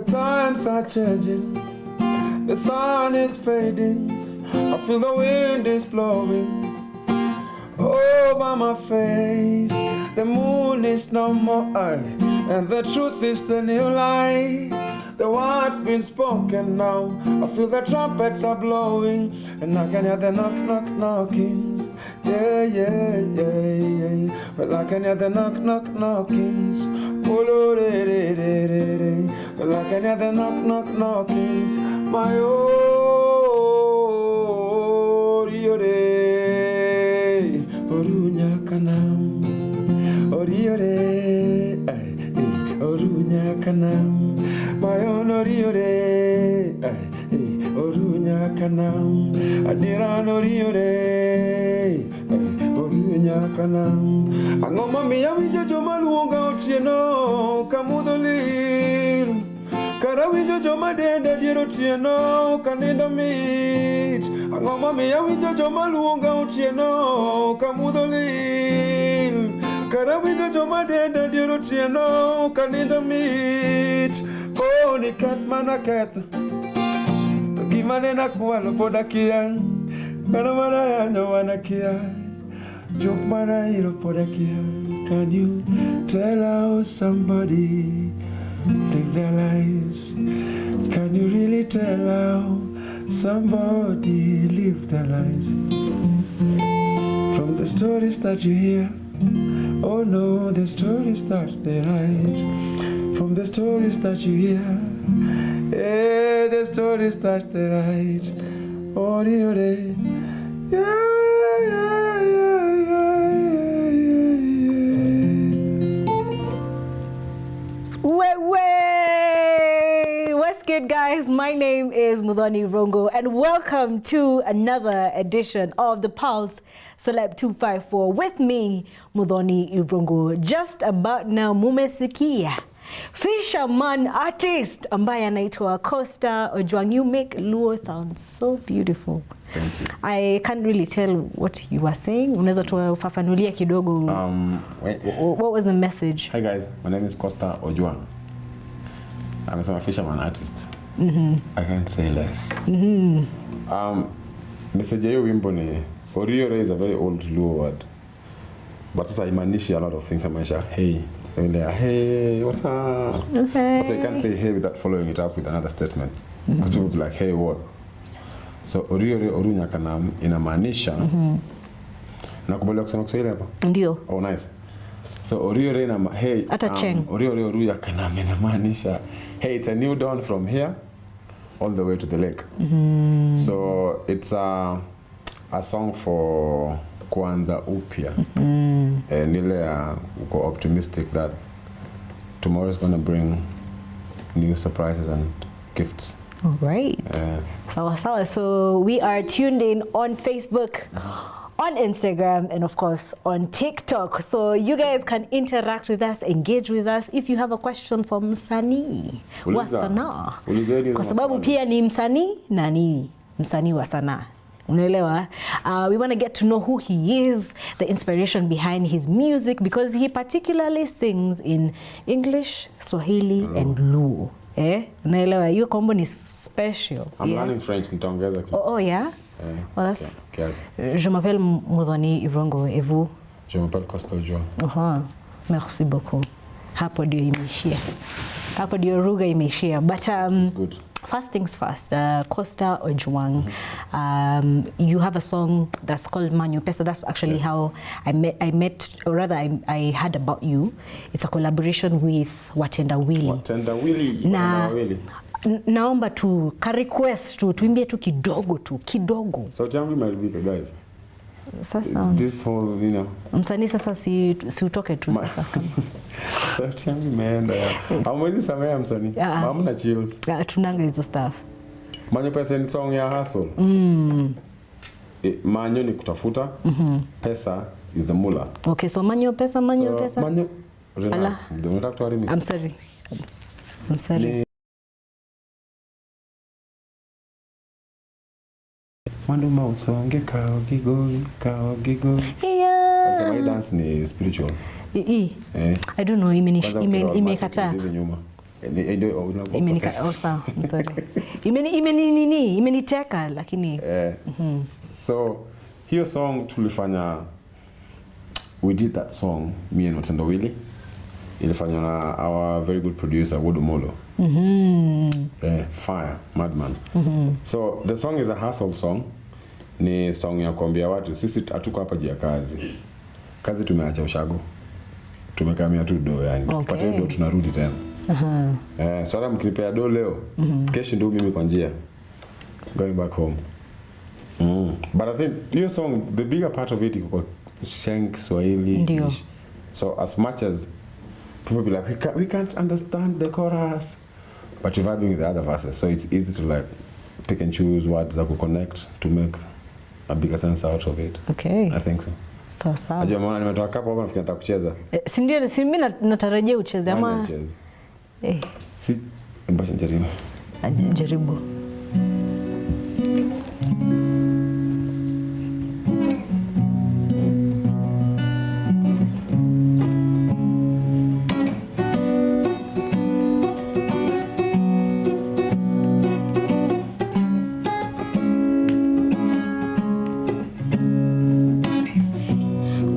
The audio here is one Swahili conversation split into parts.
times are changing, the sun is fading, I feel the wind is blowing over my face. The moon is no more, and the truth is the new lie. The word's been spoken now, I feel the trumpets are blowing, and I can hear the knock, knock, knockings. Yeah, yeah, yeah, yeah. Well, I can hear the knock, knock, knockings. Oh, Lord, well, I can hear the knock, knock, knockings. My oh, Riore, Orunya Kanam, Oriore, Orunya Kanam, my own Oriore, Orunya Kanam, Adira Oriore, Orunya Kanam. Angoma mi yawijo joma luonga otieno kamudolil. Karawijo joma denda diero otieno kanindo mit. Angoma mi yawijo joma luonga otieno kamudolil. Karawijo joma denda diero otieno kanindo mit. Oh, ni kath mana kath. Gimane na kwalo poda kiang. Mana mana yanyo wana kiang. Jok mana hiro poda kiang. Can you tell how somebody live their lives? Can you really tell how somebody live their lives? From the stories that you hear, oh no, the stories that they write. From the stories that you hear, yeah, the stories that they write. Oh, yeah, yeah, yeah, yeah, yeah, yeah. What's good, guys? My name is Muthoni Rongo, and welcome to another edition of the Pulse Celeb 254 with me, Muthoni Rongo. Just about now, mumesikia Fisherman artist ambaye anaitwa Coster Ojwang. You make Luo sound so beautiful. Thank you. I can't really tell what you were saying. Unaweza tufafanulia kidogo? What was the message? Hi guys, my name is Coster Ojwang. I'm a fisherman artist. I can't say less. Message ya wimbo ni Oriore is a very old Luo word, but sasa imanishi a lot of things. Amanisha hey, hey, what's up? Okay. So you can't say hey without following it up with another statement. Because people be like, hey, what? So Oriore Orunya Kanam inamaanisha. Nakubali kusema Kiswahili hapa? Ndio. Oh, nice. So Oriore na hey, Oriore Orunya Kanam inamaanisha hey, it's a new dawn from here all the way to the lake. So it's a song for kuanza upya. Nile uko optimistic that tomorrow is going to bring new surprises and gifts. All right. So we are tuned in on Facebook, on Instagram, and of course on TikTok. So you guys can interact with us, engage with us. If you have a question for msanii wa sanaa, kwa sababu pia ni msanii na ni msanii wa sanaa. Unaelewa? We want to get to know who he is, the inspiration behind his music, because he particularly sings in English, Swahili, and Luo. Unaelewa? Hiyo combo ni special. I'm learning French, nitaongeza kitu. Oh yeah? Well, that's... Yes. Je m'appelle Muthoni Rongo, et vous? Je m'appelle Coster Ojwang. Merci beaucoup. Hapo ndio imeishia. Hapo ndio lugha imeishia. But good. First things first, Coster Ojwang, you have a song that's called Manyo Pesa. That's actually how I met, or rather I heard about you. It's a collaboration with Watenda Willy. Watenda Willy. Na naomba tu ka request tu tuimbie tu kidogo. Sauti yangu imeharibika guys. Sasa this whole, you know. Msanii sasa si utoke tu sasa. Sauti yangu imeenda. Hamwezi samea msanii. Hamna chills. Tunanga hizo stuff. Manyo Pesa ni song ya hustle. Manyo ni kutafuta. Pesa is the mula. Okay, so Manyo Pesa. Manyo. Relax. I'm sorry. Manduma usonge kao gigoi. My dance ni spiritual. I don't know, imekata. Imeniteka lakini so hiyo song tulifanya, we did that song me and Matendo Willie, ilifanywa na our very good producer Wodomolo. Fire madman. So the song is a hustle song, ni song ya kuambia watu sisi hatuko hapa juu ya kazi tumeacha ushago, tumekamia tu do, yani tukipata do tunarudi tena. Sasa mkinipea do leo, kesho ndio mimi kwa njia going back home. But I think your song, the bigger part of it is Shank Swahili. So as much as people be like, we can't understand the chorus, but you're vibing with the other verses, so it's easy to like pick and choose words that will connect to make a bigger sense out of it. Okay, I think so. Sawa. Najua maana nimetoka hapo nafikiri nataka kucheza. Si ndio, si mimi natarajia ucheze ama si mbasha jaribu. Jaribu.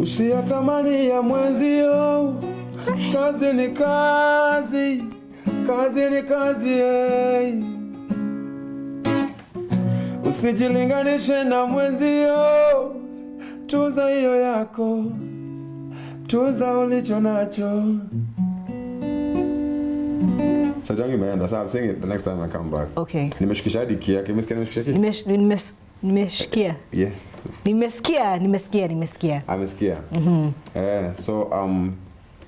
Usiyatamani ya mwenzio, kazi ni kazi, kazi ni kazi, hey. Usijilinganishe na mwenzio, tuza hiyo yako, tuza ulicho nacho. Sajangi imeenda, so I'll sing it the next time I come back. Okay. Nimeshukisha hadi kia, nimesikia nimeshukisha kia? Nimesikia. Yes. Nimesikia. Amesikia. So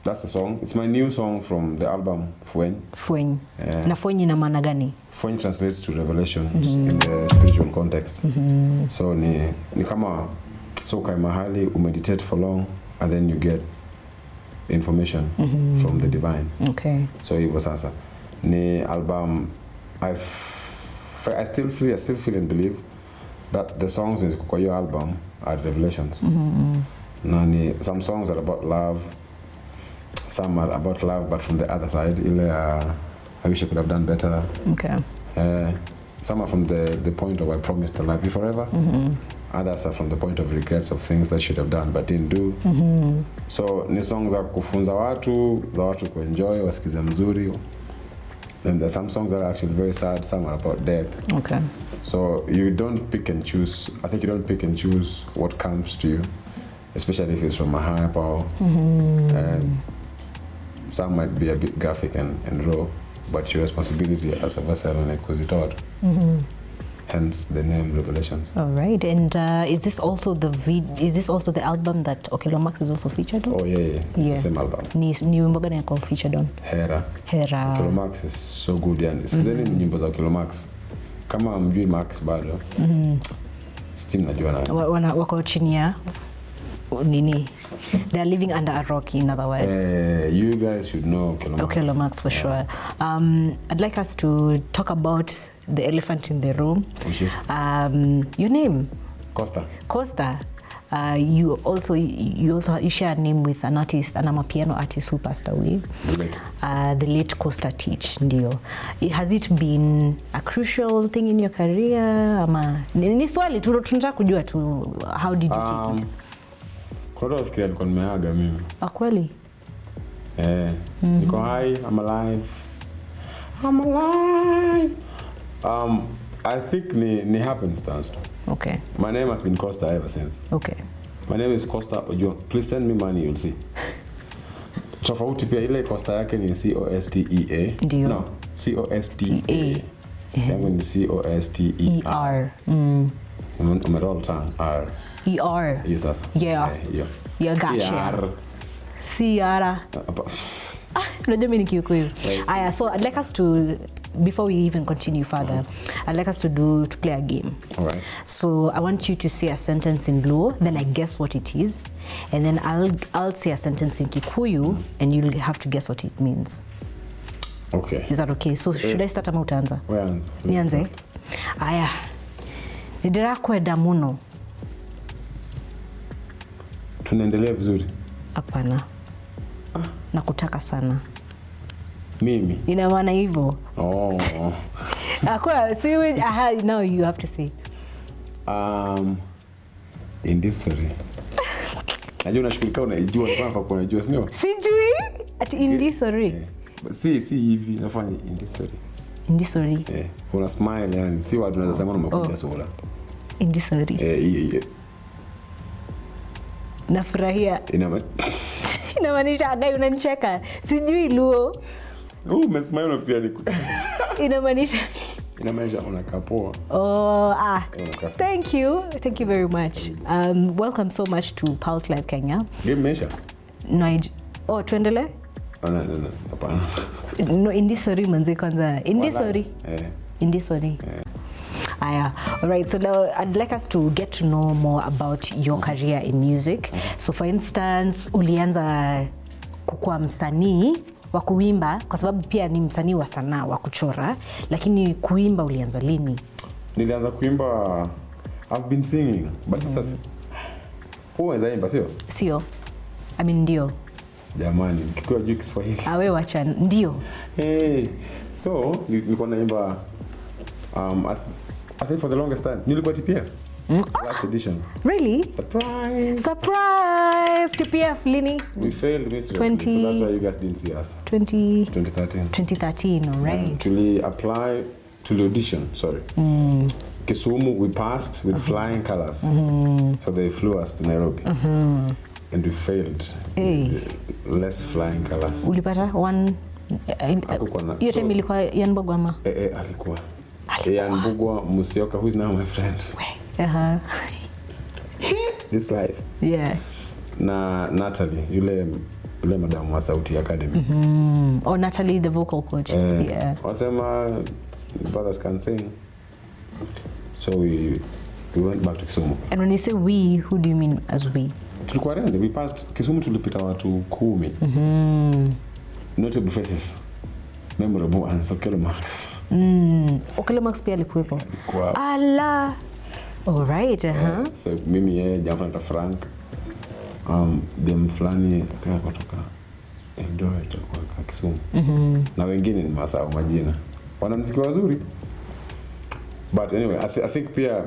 that's the song. It's my new song from the album Fueny. Na Fueny ina maana gani? Fueny translates to revelations in the spiritual context. So ni kama so kai mahali umeditate for long and then you get information from the divine. Okay. So hivyo sasa ni album I still feel and believe that the songs in kwa your album are revelations. Na ni some songs are about love, some are about love but from the other side, ile I wish I could have done better. Okay. Some are from the point of I promised to love you forever. Others are from the point of regrets of things that I should have done but didn't do. So ni songs za kufunza watu, za watu kuenjoy, wasikize mzuri. And there's some songs that are actually very sad, some are about death. Okay. So you don't pick and choose. I think you don't pick and choose what comes to you, especially if it's from a higher power. And some might be a bit graphic and raw, but your responsibility as a vessel and a cositor. Hence the name Revelations. All right. And is this also the album that Okello Max is also featured on? Oh yeah. It's the same album. Ni wimbo gani yako featured on? Hera. Okello Max is so good, yani. Sikizeni nyimbo za Okello Max. Kama mjui Max bado. Still najua na. Wako chini ya nini? They are living under a rock, in other words. You guys should know Okello Max for sure. I'd like us to talk about the elephant in the room. Which is? Your name? Costa. You share a name with an artist, an amapiano artist who passed away. The late Coster Teach, ndio. Has it been a crucial thing in your career? Ama ni swali tunataka kujua tu, how did you take it? Kwa nini unafikiria nilikuwa nimeaga mimi? Kweli? Niko hai, I'm alive. I think ni happenstance. Okay. My name has been Coster ever since. Okay. My name is Coster Ojwang. Please send me money, you'll see. Tofauti pia ile Coster yake ni COSTEA. Ndio. No, COSTA. Yangu ni COSTER. Umeroll tongue. R. ER. Yes, sasa. Yeah. Yeah, gotcha. Ciara. Unajua mimi ni Kikuyu. Aya, so I'd like us to, before we even continue further, I'd like us to play a game. All right. So I want you to say a sentence in Luo, then I guess what it is, and then I'll say a sentence in Kikuyu, and you'll have to guess what it means. Okay. Is that okay? So should I start ama utaanza? Nianze. Aya. Nidirakwenda muno. Tunaendelea vizuri. Hapana. Nakutaka sana. Mimi. Ina maana hivyo. Oh. Akwa siwe now you have to say. Indisori. Najua unashughulika unaijua kwa unajua sio? Sijui ati indisori. Si hivi nafanya indisori. Indisori. Una smile yani si watu wanaweza sema umekuja sola. Indisori. Nafurahia. Inamaanisha agai unanicheka. Sijui Luo. Umesmile unafikiria niko. Inamaanisha unakapoa. Thank you very much. Welcome so much to Pulse Live Kenya. Nimesha. Tuendelee? No. Hapana. No, indisori manze kwanza. Indisori. Aya. All right, so now I'd like us to get to know more about your career in music. So for instance, ulianza kukuwa msanii wa kuimba kwa sababu pia ni msanii wa sanaa wa kuchora, lakini kuimba ulianza lini? Nilianza kuimba, I've been singing, but sasa huweza imba sio? Sio. I mean ndio. Jamani, kikuwa juu Kiswahili. Wewe wacha ndio. So nilikuwa naimba I think for the longest time nilikuwa TPF. Last edition. Really? Surprise! TPF lini? We failed miserably, so that's why you guys didn't see us. 2013, all right. To apply to the audition, sorry. Kisumu, we passed with flying colors. So they flew us to Nairobi. And we failed. Less flying colors. Ulipata one hiyo time ilikuwa Yanbogwa ama? Alikuwa. Yanbogwa Musioka, who is now my friend. This life. Yeah. Na Natalie, yule madam wa Sauti Academy. Natalie, the vocal coach. Yeah. Wasema brothers can sing. So we went back to Kisumu. And when you say we, who do you mean as we? Tulikuwa ready. We passed Kisumu, tulipita watu 10. Notable faces. Memorable ones. Okelo Max. Okelo Max pia alikuwepo. Ala. All right, So mimi Jamfranta Frank. Dem fulani kutoka Eldoret kwa Kisumu. Na wengine ni masao majina. Wanamuziki wazuri. But anyway, I think pia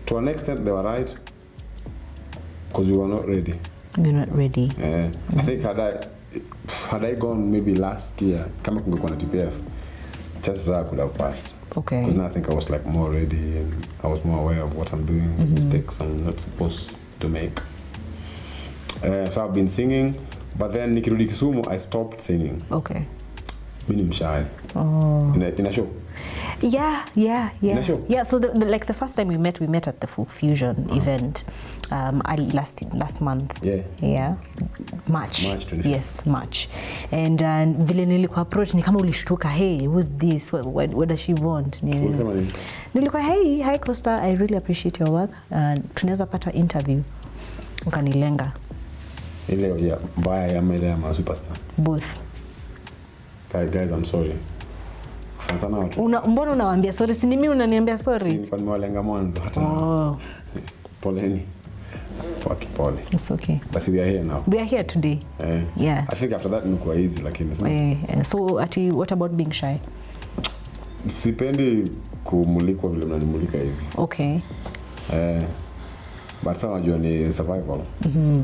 to an extent they were right because we were not ready. We're not ready. I think had I gone maybe last year kama kungekuwa na TPF, chances I could have passed. Okay. Because now I think I was like more ready and I was more aware of what I'm doing, mistakes I'm not supposed to make. So I've been singing, but then nikirudi Kisumu, I stopped singing. Okay. Mimi ni mshy. In a show. Yeah. In a show? Yeah, so the first time we met at the Fusion event last month. Yeah. March 25th. Yes, March. And vile nilikuwa approach ni kama ulishtuka, hey, who's this? What does she want? Nilikuwa, hi Costa, I really appreciate your work. Tunaweza pata interview. Ukanilenga. Ile mbaya ya ile ya superstar. Both. Guys, I'm sorry. Sana watu. Mbona unawaambia sorry? Si mimi unaniambia sorry? Nilikuwa nimewalenga mwanzo hata. Poleni. Pole. It's okay. But we are here now. We are here today. Yeah. I think after that nilikuwa easy lakini sio. So what about being shy? Sipendi kumulikwa vile mnanimulika hivi. Okay. But some unajua ni survival.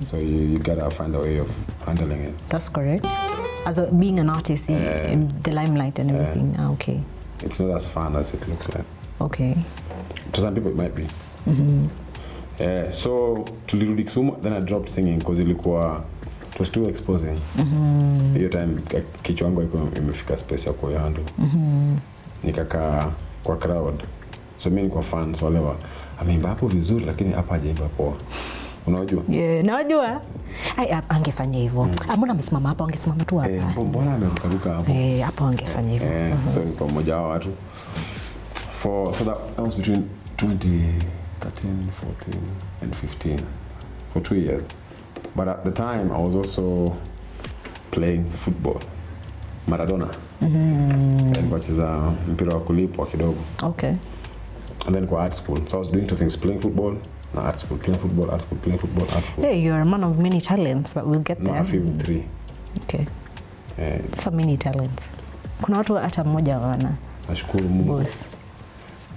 So you gotta find a way of handling it. That's correct. As being an artist in the limelight and everything. Okay. It's not as fun as it looks like. Okay. To some people it might be. So tulirudi Kisumu, then I dropped singing because it was too exposing. Hiyo time kichwa yangu iko imefika space ya kuhandle. Nikakaa kwa crowd. So mimi niko fans wale ameimba hapo vizuri lakini hapa hajaimba poa. Unajua? Yeah, najua. Angefanya hivyo. Mbona amesimama hapo, angesimama tu hapa. Mbona ameruka hapo? Hapo angefanya hivyo. So niko mmoja wa watu. So that was between 2013, 14 and 15 for 2 years. But at the time I was also playing football. Maradona. And kucheza mpira wa kulipwa kidogo. Okay. And then kwa art school. So I was doing two things, playing football, art school, playing football, art school, playing football, art school. Hey, you're a man of many talents, but we'll get there. No, I feel 3. Okay. So many talents. Kuna watu hata mmoja wana. Nashukuru Mungu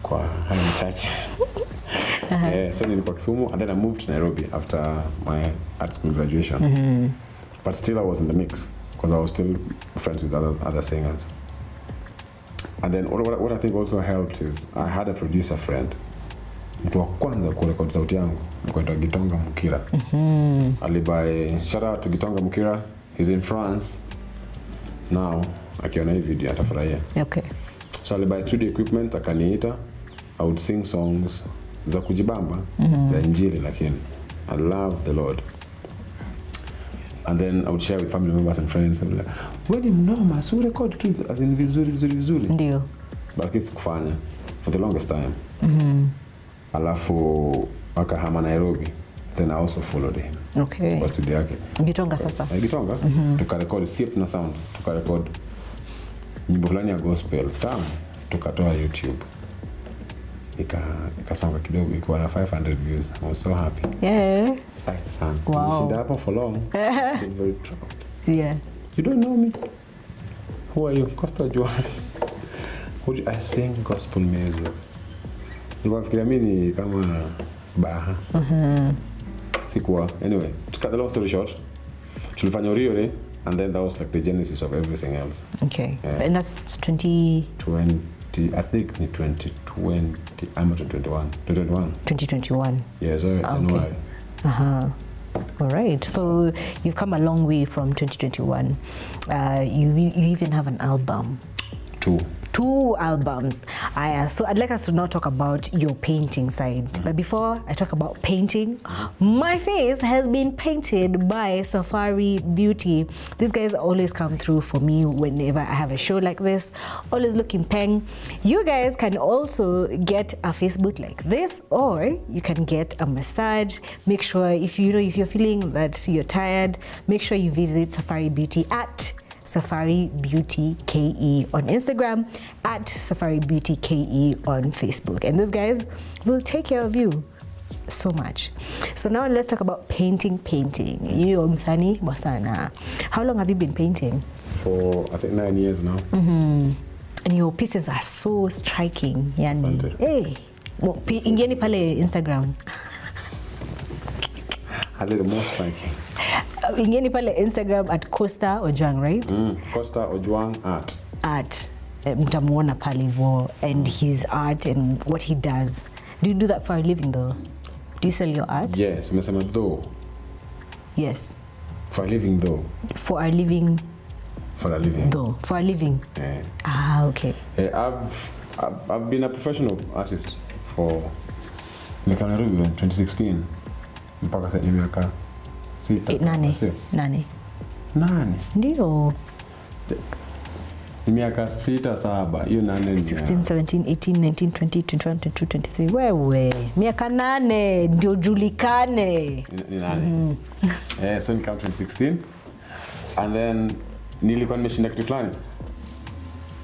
kwa haya mchache. So nilikuwa Kisumu and then I moved to Nairobi after my art school graduation. But still I was in the mix because I was still friends with other singers. And then what I think also helped is I had a producer friend. Mtu wa kwanza kurekodi sauti yangu mkwenda Gitonga Mukira. Alibai, shout out to Gitonga Mukira. He's in France now. Akiona hii video atafurahia. Okay. So alibai studio equipment, akaniita. I would sing songs za kujibamba ya injili lakini I love the Lord. And then I would share with family members and friends and like, when you know my so record tu as in vizuri. Ndio. But kisi kufanya for the longest time. Alafu wakahama Nairobi. Then I also followed him. Okay. Kwa studio yake. Gitonga sasa. Gitonga. Tukarecord Sip na Sounds. Tukarecord nyimbo fulani ya gospel. Tukatoa YouTube. Ikasonga kidogo ikawa na 500 views. I was so happy. Yeah. Thanks, son. Wow. Nishinda hapo for long. I'm very proud. Yeah. You don't know me? Who are you? Coster Ojwang. I sing gospel music. Nikafikiria mimi kama baha. Sikuwa. Anyway, to cut the long story short, tulifanya Oriore and then that was like the genesis of everything else. Okay. And that's 2020, I think in 2020, I'm not 2021. 2021. Yeah, sorry, January. All right. So you've come a long way from 2021. You even have an album. 2 albums. So I'd like us to now talk about your painting side. But before I talk about painting, my face has been painted by Safari Beauty. These guys always come through for me whenever I have a show like this. Always looking peng. You guys can also get a Facebook like this, or you can get a massage. Make sure if you're feeling that you're tired, make sure you visit Safari Beauty at Safari Beauty KE on Instagram, at Safari Beauty KE on Facebook. And these guys will take care of you so much. So now let's talk about painting. You msanii wasana. How long have you been painting? For I think 9 years now. And your pieces are so striking. Yani. Hey. Ingieni pale Instagram. A little more striking. Ingieni pale Instagram at Coster Ojwang, right? Coster Ojwang art. Mtamuona pale hivyo, and his art and what he does. Do you do that for a living though? Do you sell your art? Yes, umesema though. Yes. For a living though. For a living. For a living. Though. For a living. Yeah. Okay. I've been a professional artist for Nairobi in 2016. Mpaka sasa miaka 8 9. Ndio. Miaka 6-7. Hiyo 8 ni 16, 17, 18, 19, 20, 21, 22, 23. Wewe. Miaka 8 ndio julikane. Ni 8. So nika 2016. And then nilikuwa nimeshinda kitu fulani.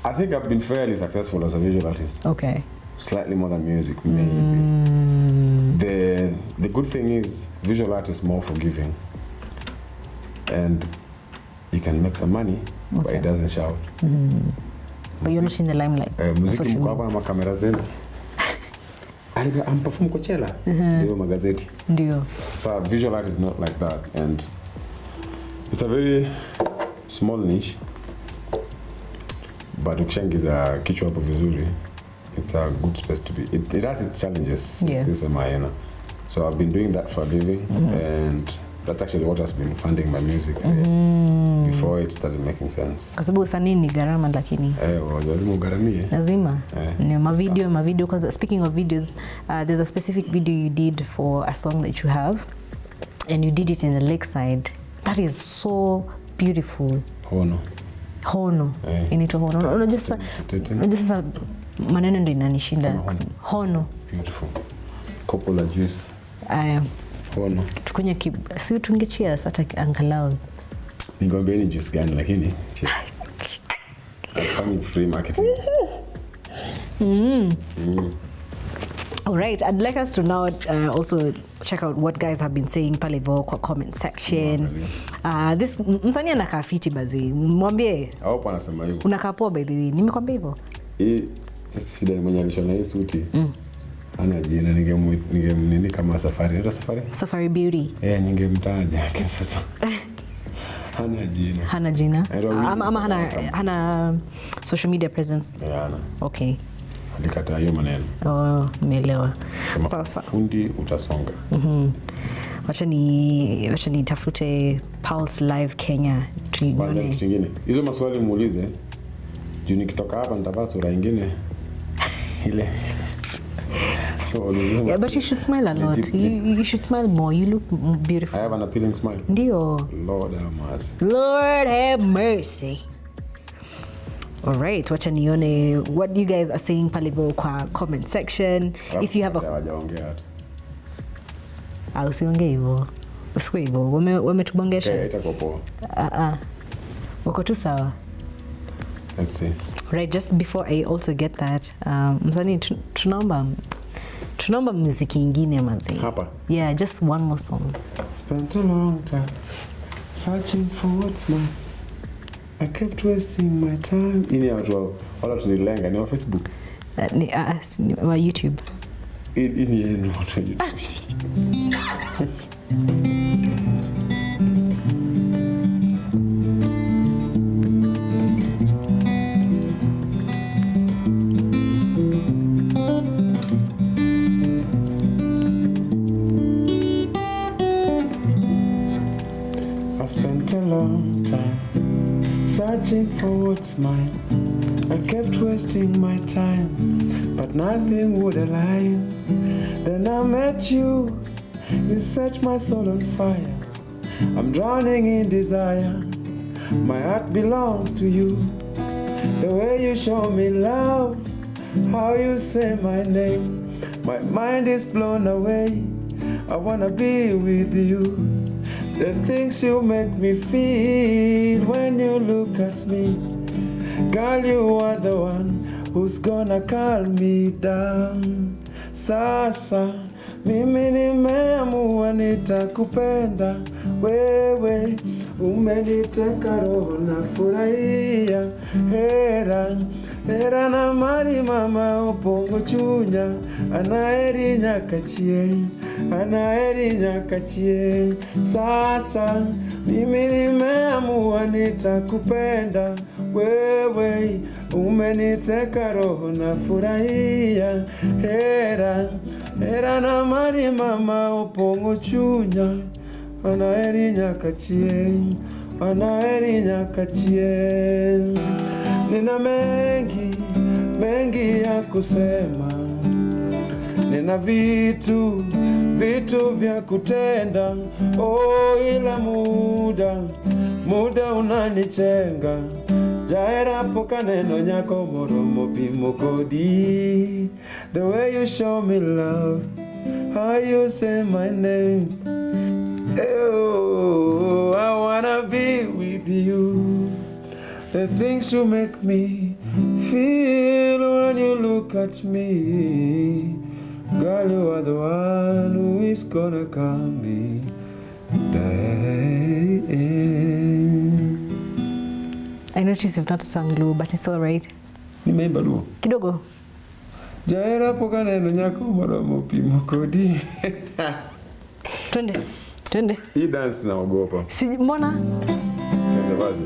I think I've been fairly successful as a visual artist. Okay. Slightly more than music, maybe. The good thing is visual art is more forgiving. And you can make some money, but it doesn't shout. But you're not in the limelight. Muziki mko hapa na makamera zenu. I'm perform Coachella. Ndio magazeti. Ndio. So visual art is not like that, and it's a very small niche. But ukishaingiza kichwa hapo vizuri, it's a good space to be. It has its challenges. Yeah. So I've been doing that for a living, and that's actually what has been funding my music before it started making sense. Kwa sababu usanii ni gharama lakini. Lazima ugaramie. Lazima. Ni mavideo because speaking of videos, there's a specific video you did for a song that you have, and you did it in the lakeside. That is so beautiful. Hono. Inaitwa Hono. Unajua sasa maneno ndio inanishinda kusema Hono. Beautiful. Couple of juice. Hono. Tukunya si tunge cheers hata angalau. Ningombe ni juice gani lakini cheers. I'm coming free marketing. All right, I'd like us to now also check out what guys have been saying pale hivyo kwa comment section. This msanii anakaa fiti bazi. Mwambie. Hapo anasema hivyo. Unakaa poa by the way. Nimekwambia hivyo. Sasa shida ni mwenye alishona hii suti. Ana jina ningemnini kama Safari. Safari Beauty. Ningemtaja sasa. Hana jina. Ama hana social media presence. Hana. Okay. Alikata hiyo maneno. Umeelewa. Sasa fundi utasonga. Wacha ni tafute Pulse Live Kenya tuione. Kitu kingine. Hizo maswali muulize. Juu nikitoka hapa nitavaa sura nyingine. Ile. Yeah, but you should smile a lot. You should smile more. You look beautiful. I have an appealing smile. Ndio. Lord have mercy. Lord have mercy. All right, wacha nione what you guys are saying pale kwa comment section. If you have usiongee hivyo. Usikwe hivyo. Wametubongesha. Itakuwa poa. Wako tu sawa. Let's see. Right, just before I also get that, msanii tunaomba muziki ingine manzi. Hapa? Yeah, just one more song. Spent a long time searching for what's mine. I kept wasting my time. Ini ya wala tunilenga ni wa Facebook. Ni wa YouTube. Ini ya watu wa YouTube. I spent a long time searching for what's mine. I kept wasting my time, but nothing would align. Then I met you, you set my soul on fire. I'm drowning in desire, my heart belongs to you. The way you show me love, how you say my name, my mind is blown away. I wanna be with you. The things you make me feel when you look at me. Girl, you are the one who's gonna calm me down. Sasa, mimi nimeamua nitakupenda. Wewe, umeniteka roho na furahia. Hera na mari mama upongo chunya. Anaeri nyakachie. Sasa, mimi nimeamua nitakupenda. Wewe, umeniteka roho na furahia. Hera na mari mama upongo chunya. Anaeri nyakachie. Nina mengi ya kusema. Nina vitu vya kutenda. Ila muda unanichenga. Jaera poka neno nyako moromo pimo kodi. The way you show me love, how you say my name. Oh, I wanna be with you. The things you make me feel when you look at me. Girl, you are the one who is gonna calm me down. I noticed you've not sung Luo, but it's all right. Nimeimba Luo kidogo. Jaera poka neno nyako moromo pimo kodi. Twende. Hii dance naogopa. Si mbona? Twende basi.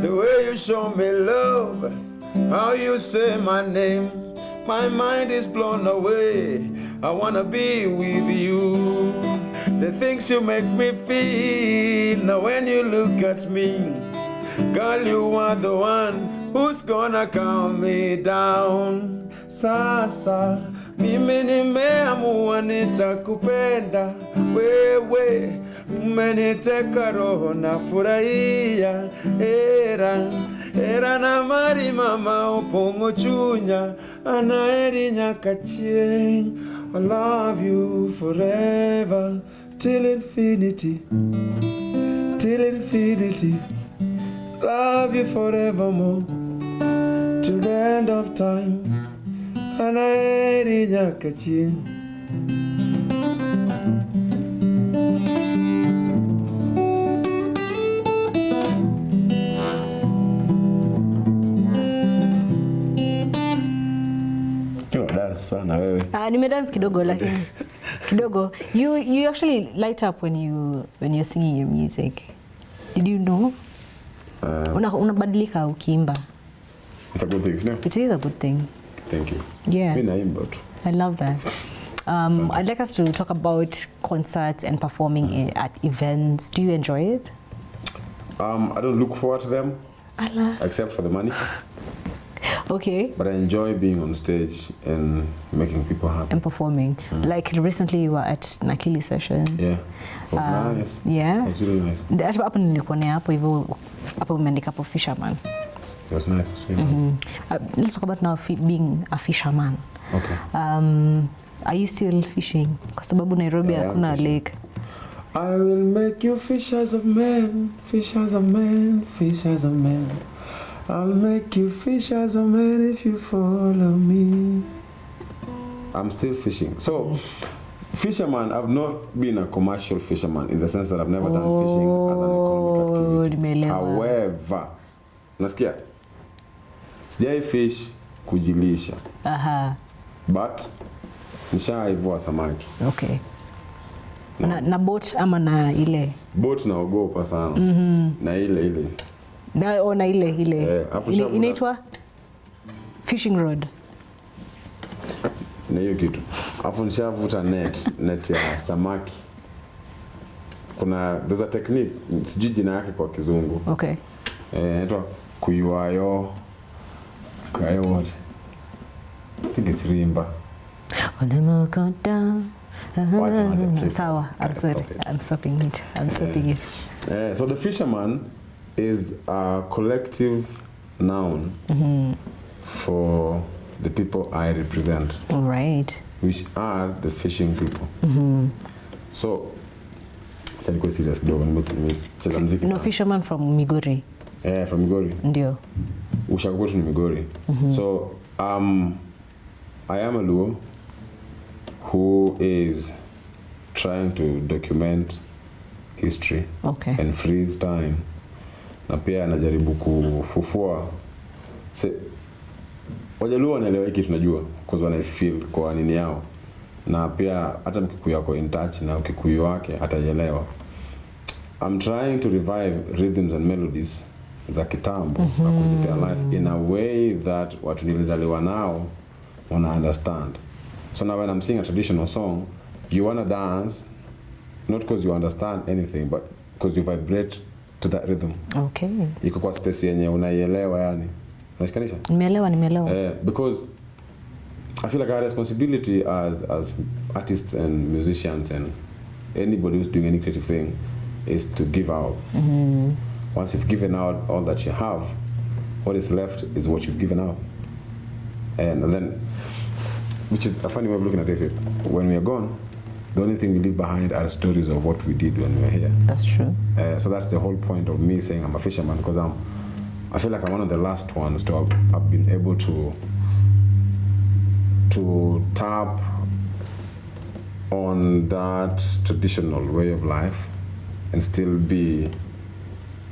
The way you show me love, how you say my name, my mind is blown away. I wanna be with you. The things you make me feel, now when you look at me, girl, you are the one who's gonna calm me down. Sasa, mimi nimeamua nitakupenda. Wewe, umeniteka roho na furahia. Era na mari mama upongo chunya. Anaeri nyakachie. I love you forever till infinity. Till infinity. love you forevermore, till the end of time. Anaeri nyakachi. Sana wewe. Nimedance kidogo lakini kidogo. You actually light up when you're singing your music. Did you know? Unabadilika ukiimba. It's a good thing, isn't it? It is a good thing. Thank you. Yeah. Mimi naimba tu. I love that. I'd like us to talk about concerts and performing at events. Do you enjoy it? I don't look forward to them. Except for the money. Okay. But I enjoy being on stage and making people happy. And performing. Like recently you were at Nakili sessions. Yeah. It was nice. Yeah. It was really nice. Hapo nilikuwa hapo hivyo hapo umeandika hapo Fisherman. It was nice. It was really nice. Let's talk about now being a fisherman. Okay. Are you still fishing? Kwa sababu Nairobi hakuna lake. I will make you fishers of men, fishers of men, fishers of men. I'll make you fishers of men if you follow me. I'm still fishing. So, fisherman, I've not been a commercial fisherman in the sense that I've never done fishing as an economic activity. However, nasikia, sijai fish kujilisha. But, nishaivua samaki. Okay. Na boat ama na ile? Boat naogopa sana. Na ile. Na ile. Inaitwa fishing rod. Na hiyo kitu. Afu nishavuta net ya samaki. There's a technique, sijui jina yake kwa kizungu. Okay. Inaitwa kuyuayo what? I think it's rimba. Sawa, I'm sorry. I'm stopping it. So the fisherman is a collective noun for the people I represent. All right. Which are the fishing people. So, tell serious kidogo nimecheza muziki. No, fisherman from Migori. From Migori. Ndio. Ushagoto ni Migori. So, I am a Luo who is trying to document history and freeze time. Na pia anajaribu kufufua. Wajaluo wanaelewa hiki tunajua because wana feel kwa nini yao. Na pia hata Mkikuyu yako in touch na Ukikuyu wake ataelewa. I'm trying to revive rhythms and melodies za kitambo na kuzipea life in a way that watu nilizaliwa nao wana understand. So now when I'm singing a traditional song, you want to dance not because you understand anything but because you vibrate to that rhythm. Okay. Iko kwa space yenye unaielewa yani. Unashikanisha? Nimeelewa. Because I feel like our responsibility as artists and musicians and anybody who's doing any creative thing is to give out. Once you've given out all that you have, what is left is what you've given out. And then, which is a funny way of looking at it, when we are gone, the only thing we leave behind are stories of what we did when we were here. That's true. So that's the whole point of me saying I'm a fisherman, because I feel like I'm one of the last ones to have been able to tap on that traditional way of life and still be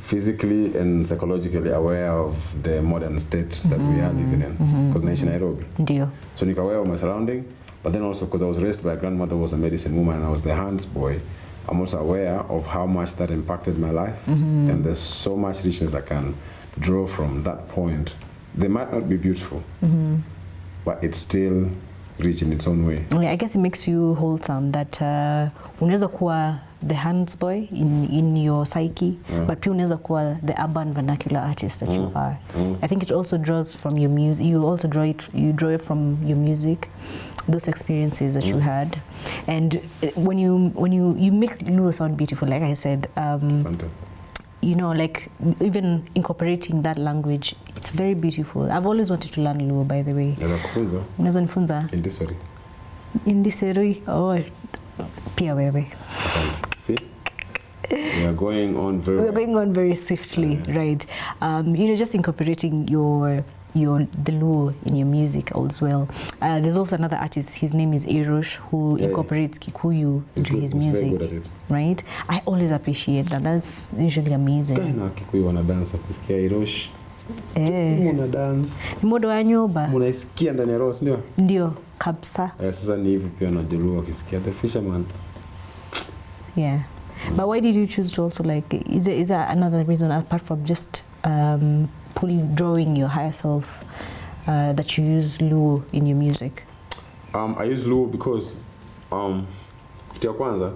physically and psychologically aware of the modern state that we are living in. Because naishi Nairobi. Ndio. So niko aware of my surrounding, but then also because I was raised by a grandmother who was a medicine woman and I was the hands boy, I'm also aware of how much that impacted my life. And there's so much richness I can draw from that point. They might not be beautiful, but it's still rich in its own way. I guess it makes you wholesome that unaweza kuwa the hands boy in your psyche, but pia unaweza kuwa the urban vernacular artist that you are. I think it also draws from your music. You also draw it from your music, those experiences that you had, and when you make Luo sound beautiful, like I said. You know, like even incorporating that language, it's very beautiful. I've always wanted to learn Luo, by the way. Unaweza nifunza? Indiseri. Oh, pia wewe. See? We are going on very. We're going on very swiftly, right? Just incorporating the Luo in your music as well. There's also another artist. His name is Erosh, who incorporates Kikuyu into his music. Very good at it. Right? I always appreciate that. That's usually amazing. Kana Kikuyu wana dance akisikia Erosh. Muna dance. Modo wa nyoba. Munaisikia ndani ya roho, ndio? Ndio, kabisa. Sasa ni hivyo pia na Luo akisikia the Fisherman. Yeah. But why did you choose to also is there another reason apart from just drawing your higher self that you use Luo in your music? I use Luo because kitu ya kwanza,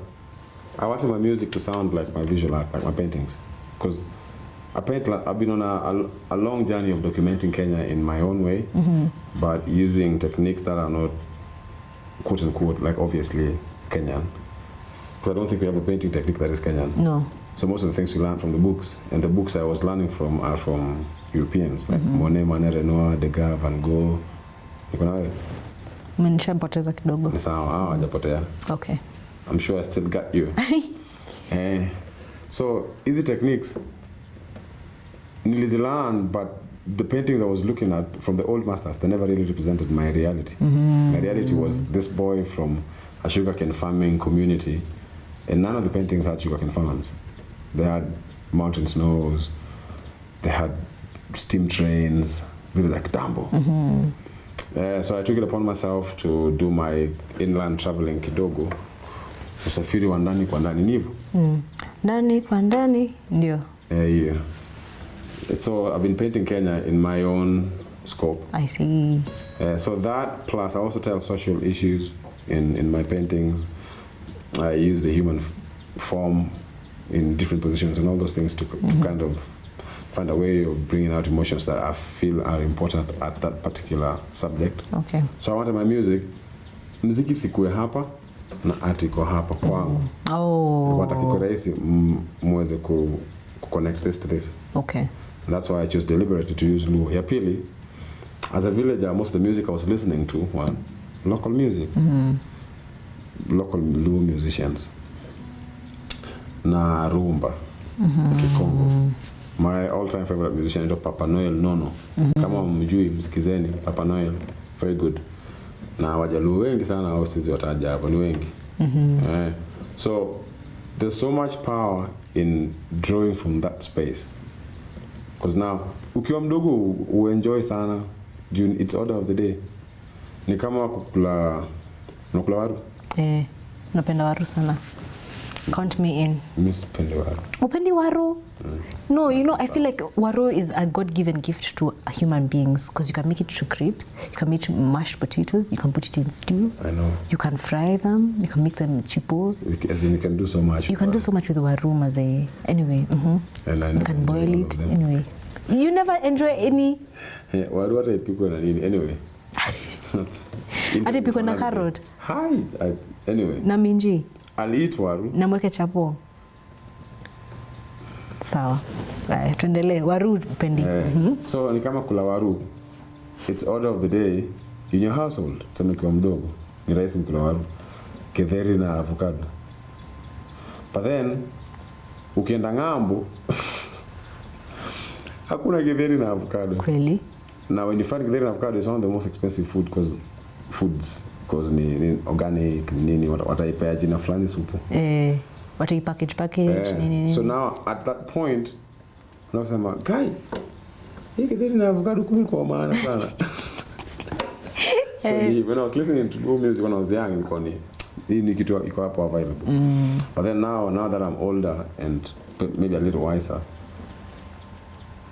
I wanted my music to sound like my visual art, like my paintings, because I've been on a long journey of documenting Kenya in my own way, but using techniques that are not quote unquote like obviously Kenyan. Because I don't think we have a painting technique that is Kenyan. No. So most of the things we learn from the books, and the books I was learning from are from Europeans, like Monet, Manet, Renoir, Degas, Van Gogh. Niko na wewe? Nimeshapoteza kidogo. Ni sawa, hajapotea. Okay. I'm sure I still got you. So easy techniques nilizilearn, but the paintings I was looking at from the old masters, they never really represented my reality. My reality was this boy from a sugarcane farming community, and none of the paintings had sugarcane farms. They had mountain snows, they had steam trains, they were like Dambo. So I took it upon myself to do my inland traveling kidogo. Usafiri wa ndani kwa ndani nivu. Ndani kwa ndani, ndio. Yeah. So I've been painting Kenya in my own scope. I see. So that, plus I also tell social issues in my paintings. I use the human form in different positions and all those things to kind of find a way of bringing out emotions that I feel are important at that particular subject. Okay. So I wanted my muziki sikuwe hapa na art iko hapa kwangu. Nataka kiko rahisi muweze connect this to this. Okay. And that's why I chose deliberately to use Luo. Ya pili, as a villager, most of the music I was listening to, one, local music. Local Luo musicians. Na rumba. Kikongo. My all-time favorite musician is Papa Noel Nono. Kama mjui msikizeni, Papa Noel, very good. Na wajaluo wengi sana hao sisi wataja hapo ni wengi. So there's so much power in drawing from that space. Because now ukiwa mdogo uenjoy sana, it's order of the day. Ni kama unakula waru? Napenda waru sana. Count me in. Miss Pende waru. Upendi waru? No, I feel like waru is a God-given gift to human beings because you can make it to crepes, you can make mashed potatoes, you can put it in stew. I know. You can fry them, you can make them chipo. As in you can do so much. You can do so much with waru maze. Anyway, And I you can boil it. Anyway. You never enjoy any? Yeah, waru hata ipikwe na nini? Anyway. Hata ipikwe na carrot? Hi. Anyway. Na minji? I'll eat waru. Na mweke chapo? Sawa. Tuendelee. Waru upendi. So ni kama kula waru. It's order of the day in your household. Tuseme kwa mdogo. Ni rahisi mkula waru. Githeri na avocado. But then ukienda ngambo hakuna githeri na avocado. Kweli? Now when you find githeri na avocado, it's one of the most expensive foods because ni organic nini wataipea jina fulani supu. Package nini. So now at that point unasema guy hii githeri na avocado kwa maana sana. So when I was listening to Luo music when I was young nilikuwa ni kitu iko hapo available. But then now that I'm older and maybe a little wiser,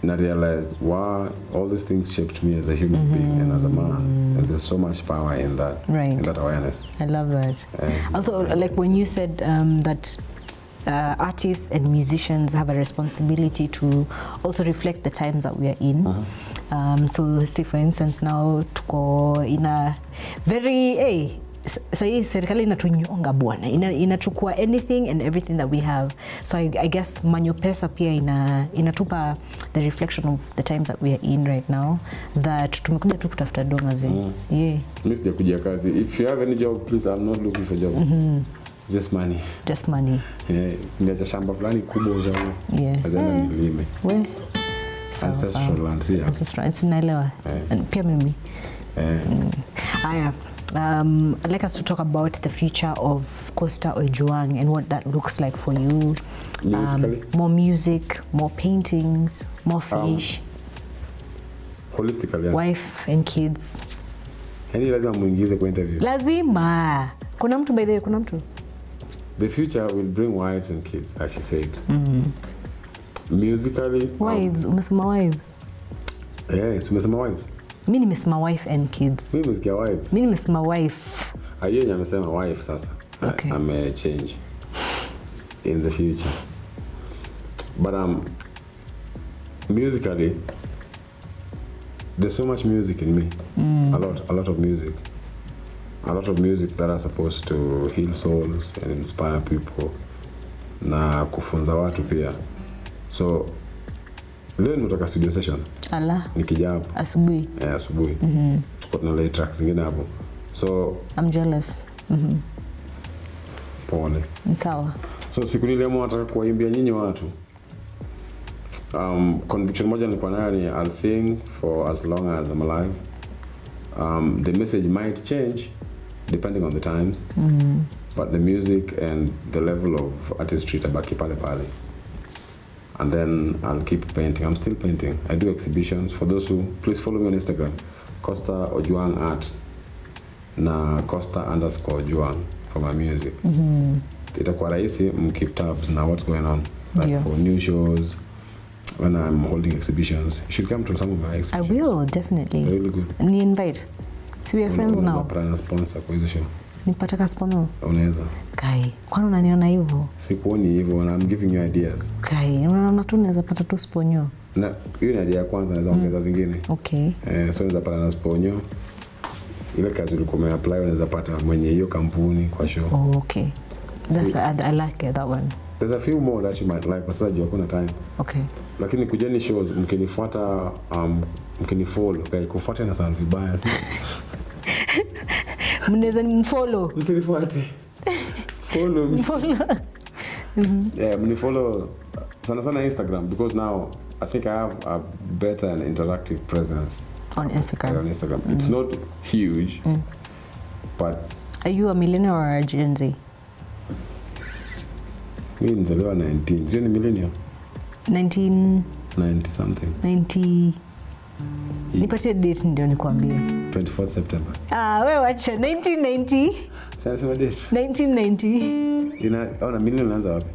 and I realized why all these things shaped me as a human being and as a man, and there's so much power in that, in that awareness. I love that. Also, like when you said that artists and musicians have a responsibility to also reflect the times that we are in. So say for instance now tuko in a very Sai serikali inatunyonga bwana, inachukua anything and everything that we have. So I guess manyopesa pia inatupa the reflection of the times that we are in right now, that tumekuja tu kutafuta doma zi. Mimi sijakuja kazi. If you have any job, please, I'm not looking for job. Just money. Just money. Ndio shamba fulani kubwa ujamu. Yeah. Lazima nilime. We. Ancestral land, see. Ancestral, naelewa. Pia mimi. Aya. I'd like us to talk about the future of Coster Ojwang and what that looks like for you. Musically? More music, more paintings, more fish. Holistically, yeah. Wife and kids. Yaani lazima muingize kwa interview. Lazima. Kuna mtu by the way, kuna mtu. The future will bring wives and kids, as she said. Musically. Wives, umesema wives. Yes, umesema wives. Mimi nimesema wife and kids. Mimi nimesikia wives. Mimi nimesema wife. Yeye amesema wife sasa. Okay. I'm change in the future. But musically, there's so much music in me. A lot of music. A lot of music that are supposed to heal souls and inspire people. Na kufunza watu pia. So leo nimetoka studio session. Ala. Nikija hapo. Asubuhi. Asubuhi. Tuko na lay tracks zingine hapo. So I'm jealous. Pole. Sawa. So siku niliamua nataka kuwaimbia nyinyi watu. Conviction moja nilikuwa nayo ni I'll sing for as long as I'm alive. The message might change depending on the times. But the music and the level of artistry tabaki pale pale. And then I'll keep painting. I'm still painting. I do exhibitions. For those who, please follow me on Instagram. Coster Ojwang Art. Na Coster_Ojwang for my music. Itakuwa rahisi keep tabs na what's going on. Like for new shows, when I'm holding exhibitions. You should come to some of my exhibitions. I will, definitely. They're really good. Ni invite. So we are friends now. Unaweza sponsor kwa hizo show. Nipataka sponsor? Unaweza. Kai, kwani unaniona hivyo? Sikuoni hivyo, and I'm giving you ideas. Kai, unaona tu naweza pata tu sponyo. Na hiyo ni idea ya kwanza, naweza ongeza zingine. Okay. So naweza pata na sponyo. Ile kazi ulikuwa umeapply unaweza pata mwenye hiyo kampuni kwa show. Oh, okay. That's I like that one. There's a few more that you might like, kwa sababu jua kuna time. Okay. Lakini kujeni shows mkinifuata mkinifollow, okay, kufuata na sound vibaya sana. Mnaweza nimfollow. Msinifuate. Follow me. Follow. Yeah, mnifollow sana Instagram because now I think I have a better and interactive presence on Instagram. On Instagram. It's not huge, but are you a millennial or a Gen Z? Mimi nizaliwa 19. Sio ni millennial? 90 something. 90. Nipatie date ndio nikwambie. 24th September. Wewe wacha 1990. Sasa date. 1990. Ona millennial inaanza wapi?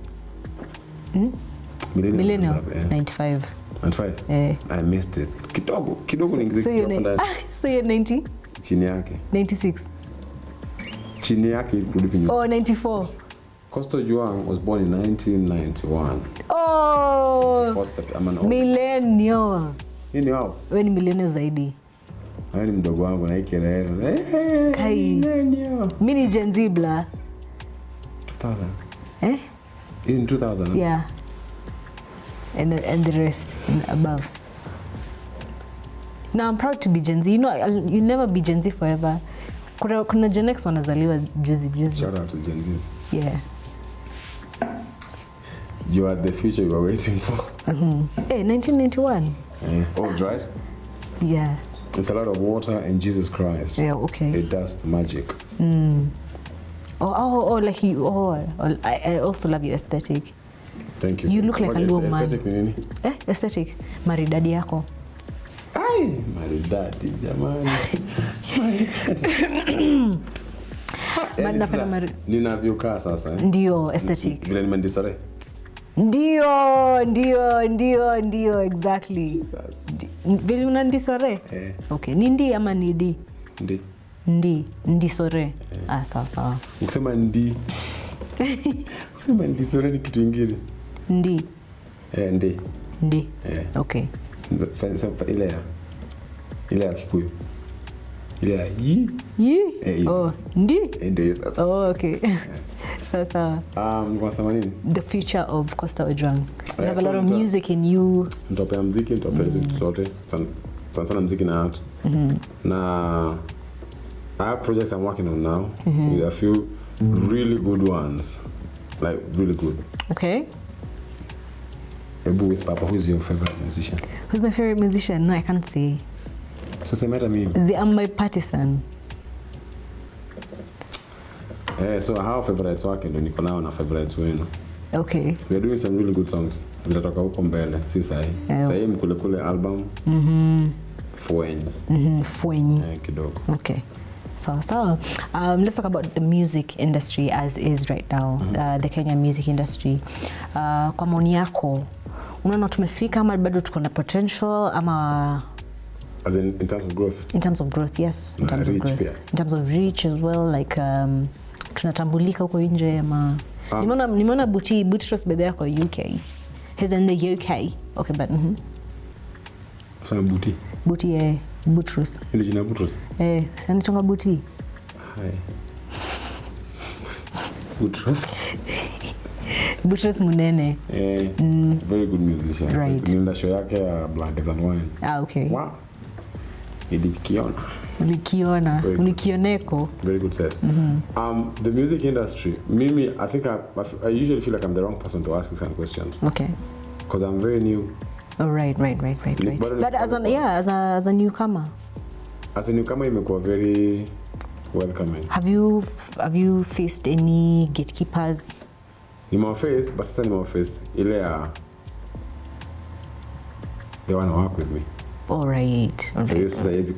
Millennial 95. 95? I missed it. Kidogo niingize kidogo ndani. So you're 90? Chini yake. 96. Chini yake kurudi vinyo. 94. Coster Ojwang was born in 1991. Millennial. Nini wao? Wewe ni millennial zaidi. Wewe ni mdogo wangu na hiki rero. Kai. Millennial. Mimi ni Gen Z bla. 2000. In 2000. Yeah. And the rest and above. Now I'm proud to be Gen Z. You know, you'll never be Gen Z forever. Kuna Gen X wanazaliwa juzi. Shout out to Gen Z. Yeah. You are the future you are waiting for. Hey, 1991. Old, right? Yeah. It's a lot of water and Jesus Christ. Yeah, okay. It does magic. Like you. I also love your aesthetic. Thank you. You look like a Luo man. Aesthetic ni nini? Aesthetic. Maridadi yako. Ai, maridadi jamani. Maridadi. Ninavyokaa sasa. Ndio aesthetic. Vile nimendisare. Ndio exactly. Vile unandisare? Okay. Nindi ama nidi? Ndi sore. Sawa. Ukisema ndi. Ukisema ndi sore ni kitu kingine. Ndi. Ndi. Okay. Ile ya Kikuyu. Ile ya yi. Ndi. Ndio sasa. Okay. Sasa. Unasema nini? The future of Coster Ojwang. You have a lot of music in you. Nitopea muziki, nitopea zote. Sana muziki na art. Na I have projects I'm working on now with a few really good ones. Like, really good. Okay. Ebu with Papa, who's your favorite musician? Who's my favorite musician? No, I can't say. So say matter me. I'm my partisan. So how favorites work and niko nao na favorites wenu. Okay. We are doing some really good songs. Zitatoka huko mbele, si sahi. Sahi mkule album. Fwenye. Kidogo. Okay. So let's talk about the music industry as is right now, the Kenyan music industry. Kwa maoni yako, unaona tumefika ama bado tuko na potential ama as in terms of growth? In terms of growth, yes. In terms of growth. Pia. In terms of reach as well, like tunatambulika huko nje ama nimeona Butros bedea kwa UK. He's in the UK. Okay, but Sana Buti. Buti Butros. Ile jina Butros. Sani tonga Buti. Hai. Butros. Butros Munene. Very good musician. Right. Nilienda show yake ya Blankets and Wine. Okay. Wow. Ulikioneko. Very good set. The music industry, Mimi, I think I usually feel like I'm the wrong person to ask these kind of questions. Okay. Because I'm very new. Oh, right. But as a newcomer. As a newcomer, imekuwa very welcoming. Have you faced any gatekeepers? Nimewaface, but sasa nimewaface ile ya they want to work with me. All right. So yes,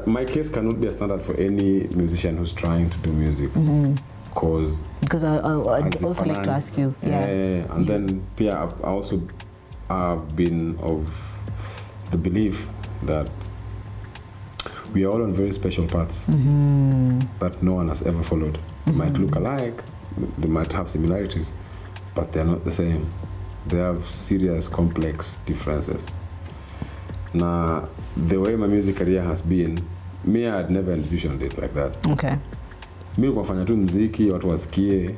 my case cannot be a standard for any musician who's trying to do music. Because I'd also like to ask you. And then Pia, I also have been of the belief that we are all on very special paths that no one has ever followed. They might look alike, they might have similarities, but they're not the same. They have serious, complex differences. Now, the way my music career has been, me, I had never envisioned it like that. Okay. Mi kufanya tu muziki, watu wasikie,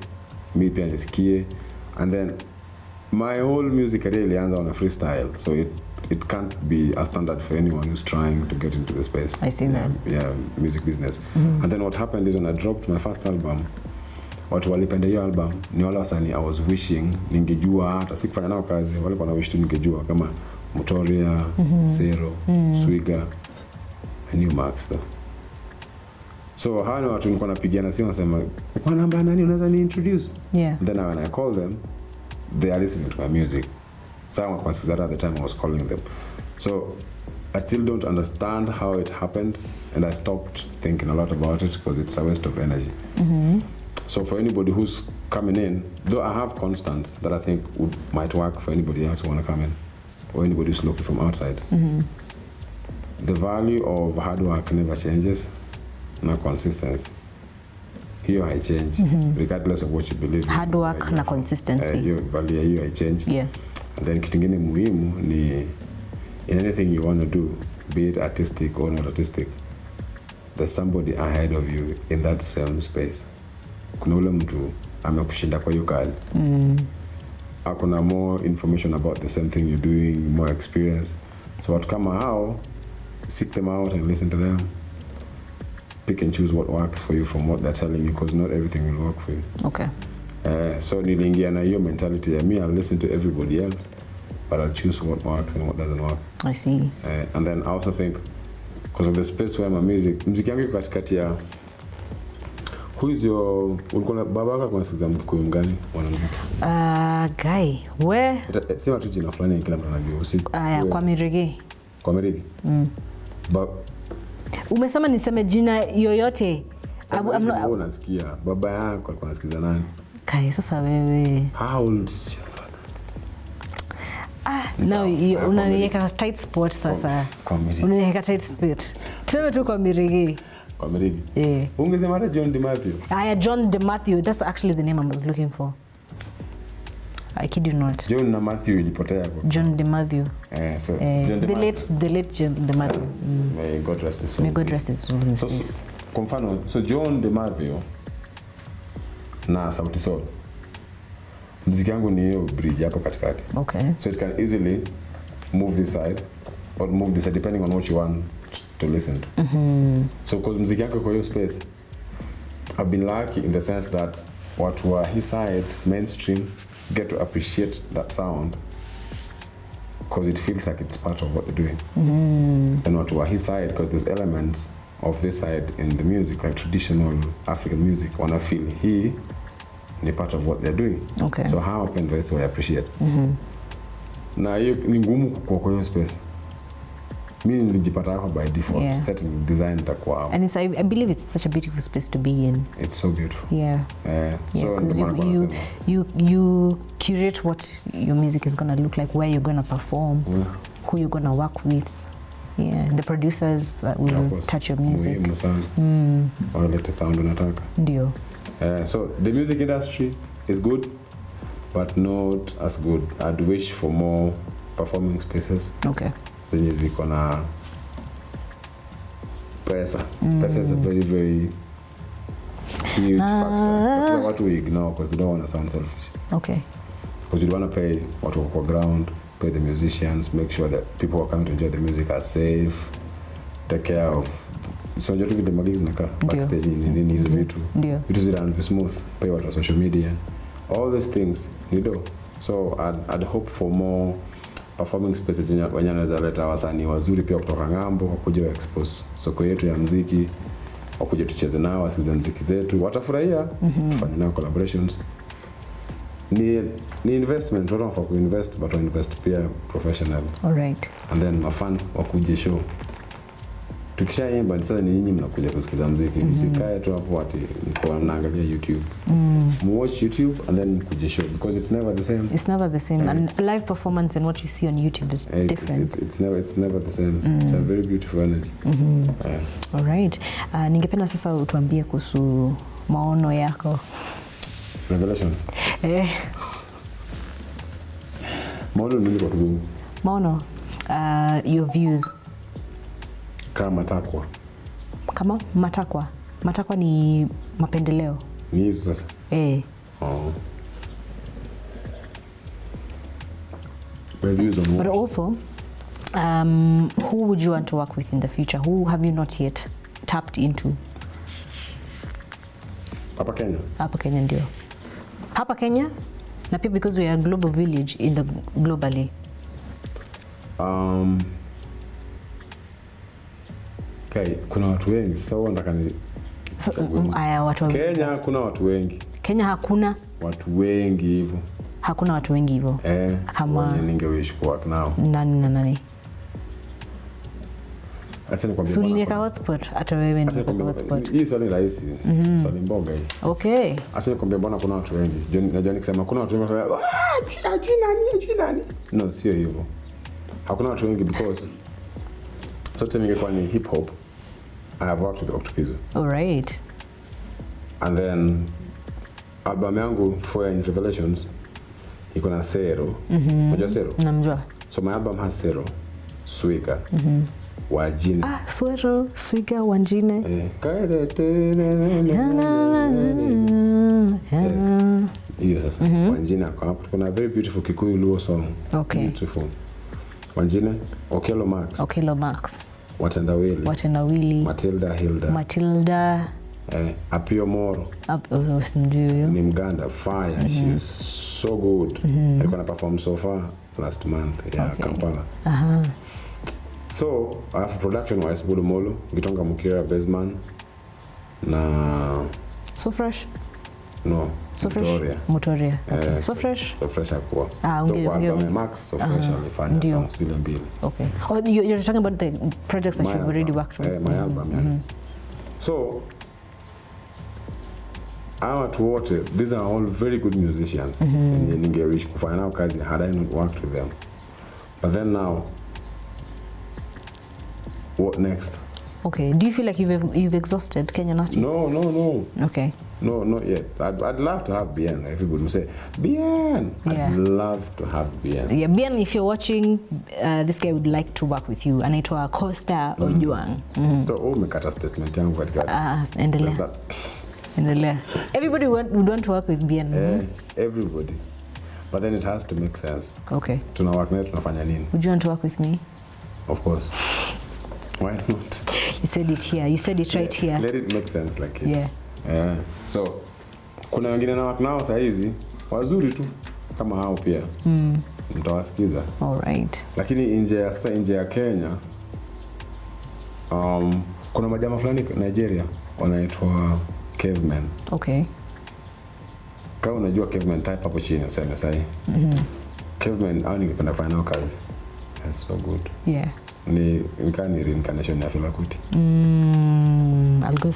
mi pia nisikie, and then my whole music career ilianza on a freestyle, so it can't be a standard for anyone who's trying to get into the space. I see that. Yeah, music business. And then what happened is when I dropped my first album, watu walipenda hiyo album, ni wale wasanii I was wishing ningejua, hata sikufanya nao kazi, walikuwa na wish tu ningejua kama Motoria, Zero, Swiga, I knew Max though. So hawa ni watu nilikuwa napigiana simu nasema, "Kwa namba nani unaweza ni introduce?" Yeah. Then when I call them, they are listening to my music. Someone considered at the time I was calling them. So I still don't understand how it happened, and I stopped thinking a lot about it because it's a waste of energy. So for anybody who's coming in, though I have constants that I think might work for anybody else who want to come in, or anybody who's looking from outside. The value of hard work never changes, no consistency. Hiyo haichange, regardless of what you believe. Hard work na consistency. Hiyo value hiyo haichange. Yeah. And then kitu kingine muhimu ni in anything you want to do, be it artistic or not artistic, there's somebody ahead of you in that same space. Kuna ule mtu amekushinda kwa hiyo kazi. Akuna more information about the same thing you're doing, more experience. So what kama hao, seek them out and listen to them. Pick and choose what works for you from what they're telling you, because not everything will work for you. Okay. So niliingia na hiyo mentality ya me, I'll listen to everybody else, but I'll choose what works and what doesn't work. I see. And then I also think, because of the space where my muziki yangu iko katikati ya, who is your, ulikuwa baba yako kunasikiza Mkikuyu mgani mwanamuziki? Guy, where? Sema tu jina fulani kila mtu anajua. Kwa Mirigi. Kwa Mirigi? Umesema niseme jina yoyote? Unasikia baba yako alikuwa anasikiza nani? Kai, sasa wewe. How old is your father? No, unaniweka tight spot sasa. Unaniweka tight spot. Tuseme tu kwa Mirigi. Kwa Mirigi? Yeah. Ungesema hata John De Matthew? John De Matthew, that's actually the name I was looking for. I kid you not. John na Matthew ilipotea kwa. John De Matthew. So John the late John De Matthew. May God rest his soul. May God rest his soul. So kwa mfano, so John De Matthew na Sauti Sol, muziki yangu ni hiyo bridge hapo katikati. Okay. So it can easily move this side or move this side depending on what you want to listen to. So because muziki yangu kwa hiyo space, I've been lucky in the sense that what were his side mainstream get to appreciate that sound because it feels like it's part of what they're doing. And what were his side, because there's elements of this side in the music, like traditional African music, when I feel he ni part of what they're doing. Okay. So how can the rest of appreciate? Na hiyo ni ngumu kwa hiyo space. Mimi nilijipata hapa by default, setting design itakuwa. And I believe it's such a beautiful space to be in. It's so beautiful. Yeah. So you curate what your music is going to look like, where you're going to perform, who you're going to work with. Yeah, the producers will touch your music. Or let the sound unataka. Ndio. So the music industry is good, but not as good. I'd wish for more performing spaces. Okay. Zenye ziko na pesa. Pesa is a very, very huge factor. This is what we ignore because they don't want to sound selfish. Okay. Because you want to pay what we call ground, pay the musicians, make sure that people who are coming to enjoy the music are safe, take care of. So you have to magic naka backstage in hizo vitu. Ndio. Vitu zile smooth, pay what on social media. All these things you do. So I'd hope for more performing spaces wenye wanaweza leta wasanii wazuri pia kutoka ngambo wakuja expose soko yetu ya muziki, wakuja tucheze nao, wasikize muziki zetu, watafurahia, tufanye nao collaborations. Ni investment, watu wanafaa kuinvest, but invest pia professional. All right. And then my fans wakuje show. Tukishaimba sasa ni nyinyi mnakuja kusikiza muziki. Msikae tu hapo ati mko mnaangalia YouTube. Watch YouTube and then mkuje show because it's never the same. It's never the same. And live performance and what you see on YouTube is different. It's never the same. It's a very beautiful energy. All right. Ningependa sasa utuambie kuhusu maono yako. Revelations. Maono nini kwa kizungu? Maono. Your views. Kama matakwa. Kama matakwa. Matakwa ni mapendeleo. Ni hizo sasa. My views on what? But also, who would you want to work with in the future? Who have you not yet tapped into? Hapa Kenya. Hapa Kenya ndio. Hapa Kenya, na pia because we are a global village in the globally. Okay, kuna watu wengi. Sawa nataka ni watu wengi. Kenya kuna watu wengi. Kenya hakuna watu wengi hivyo. Hakuna watu wengi hivyo. Kama ningewish kuwork nao. Nani? Acha nikwambie. Sulieka hotspot hata wewe ni hotspot. Hii swali rahisi. Swali mboga hii. Okay. Acha nikwambie mbona kuna watu wengi. Najua nikisema kuna watu wengi ajui nani. No, sio hivyo. Hakuna watu wengi because sote ningekuwa ni hip hop. I have worked with Dr. Kizu. All right. And then album yangu For in Revelations iko na Sero. Unajua Sero? Namjua. So my album has Sero, Swiga, Wajine. Sero, Swiga, Wajine. Hiyo sasa. Wajine ako hapo. Kuna very beautiful Kikuyu Luo song. Okay. Beautiful. Wajine, Okelo Max. Watendawili. Matilda. Apio Moro. Ni Mganda. Fire. She's so good. Alikuwa na perform so far last month. Kampala. So, production wise, Budumolo, Gitonga Mukira, Bezman, na... So Fresh? No. So Mutoria. Okay. So Fresh hakuwa. Ungeo. Max, So Fresh alifanya sound zile mbili. Okay. Oh, you're talking about the projects that you've already worked with. My album, So, our wote, these are all very good musicians. Ningewish kufanya nao kazi had I not worked with them. But then now, what next? Okay. Do you feel like you've exhausted Kenyan artists? No. Okay. No, not yet. I'd love to have Bien. Everybody would say, Bien! I'd love to have Bien. Yeah, Bien, if you're watching, this guy would like to work with you. Anaitwa Coster Ojwang. So, umekata statement yangu katika. Endelea. Everybody would want to work with Bien. Everybody. But then it has to make sense. Okay. Tunawork naye tunafanya nini? Would you want to work with me? Of course. Why not? You said it here. You said it right here. Let it make sense like it. Yeah. So kuna wengine na nao saa hizi wazuri tu kama hao pia. Mtawasikiza. Alright. Lakini nje ya Kenya kuna majamaa fulani Nigeria wanaitwa Caveman. Okay. Kama unajua Caveman, type hapo chini useme sahi. Caveman au ningependa kufanya nao kazi. That's so good. Yeah. Ni reincarnation ya Fela Kuti. I'll go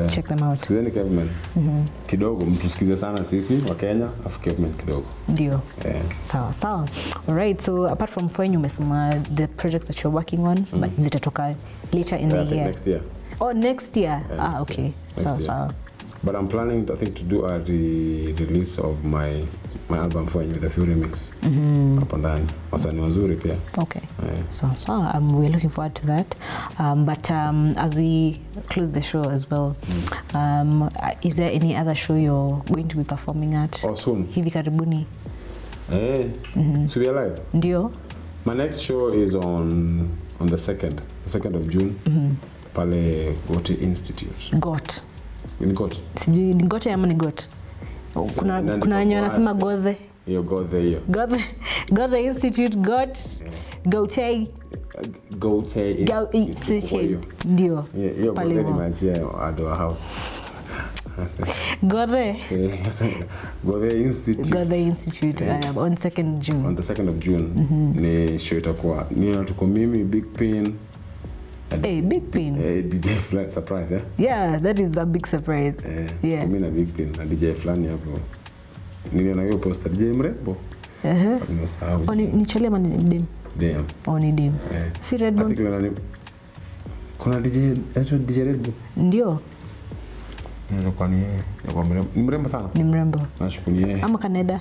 check them out. Sikizeni Caveman. Kidogo mtusikize sana sisi wa Kenya, afu Caveman kidogo. Ndio. Sawa. Alright, so apart from Fwenyu umesema the project that you're working on, but zitatoka later in the year. Next year. Oh, next year. Okay. So. But I'm planning, I think, to do a release of my album Fwenyu with a few remix. Hapo ndani. Wasanii wazuri pia. Okay. So we're looking forward to that. But as we close the show as well, is there any other show you're going to be performing at? Oh, soon. Hivi karibuni. So we are live. Ndio. My next show is on the 2nd of June. Pale Gote Institute. Got. Ni Gote. Sijui ni Gote ama ni Got. Kuna wenye wanasema Gothe. Hiyo Gothe hiyo. Gothe Institute, Gote Institute. Ndio. Hiyo Gothe ni machia Adwa House. Gothe Institute. On 2nd June. On the 2nd of June. Ni show itakuwa tuko mimi, Big Pin. Hey, Big Pin. DJ Flan surprise, yeah? Yeah, that is a big surprise. Yeah. Mimi na Big Pin na DJ Flan hapo. Niliona hiyo poster DJ mrembo. Ni chale ama ni dem? Dem. Ni dem. Si Red Bone. Kuna DJ Red Bone. Ndio. Ndio kwa ni mrembo sana. Ni mrembo. Nashukuru yeye. Ama Canada.